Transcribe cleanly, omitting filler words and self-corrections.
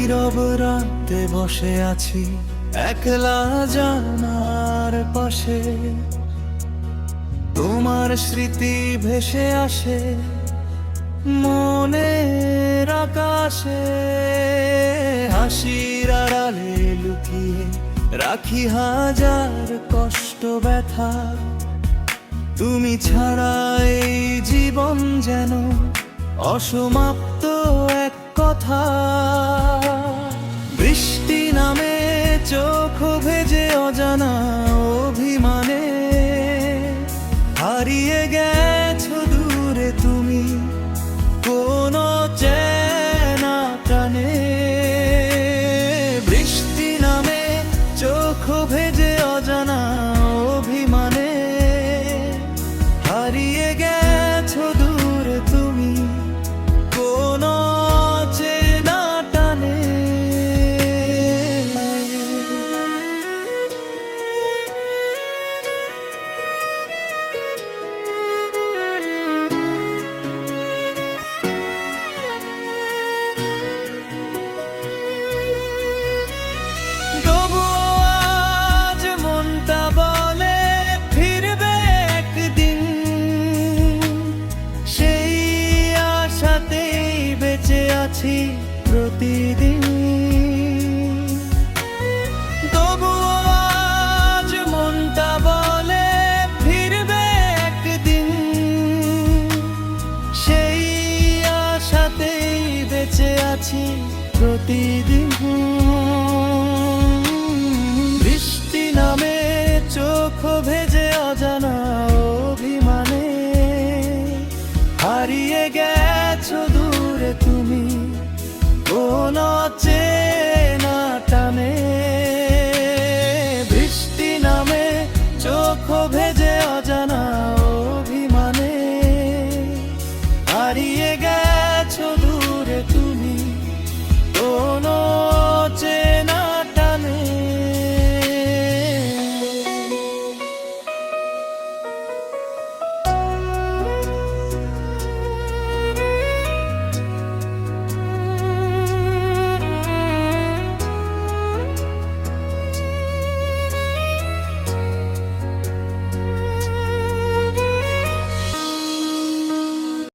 নীরব রাতে বসে আছি একলা জানার পাশে, তোমার স্মৃতি ভেসে আসে মনের আকাশে। হাসির আড়ালে লুকিয়ে রাখি হাজার কষ্ট ব্যথা, তুমি ছাড়া এই জীবন যেন অসমাপ্ত এক কথা। বৃষ্টি নামে চোখ ভেজে অজানা অভিমানে, হারিয়ে গেছো দূরে তুমি কোন চেনা প্রাণে। বৃষ্টি নামে চোখ ভেজে অজানা অভিমানে, হারিয়ে গেছো দূরে তুমি কোন চেনা টানে। প্রতিদিন তবুও আজ মনটা বলে ফিরবে একদিন, সেই আশাতেই বেঁচে আছি প্রতিদিন। বৃষ্টি নামে চোখ ভেজে অজানা অভিমানে, হারিয়ে গেছো দূরে তুমি কোন চেনা টানে। বৃষ্টি নামে চোখ ভেজে অজানা অভিমানে, হারিয়ে গেছো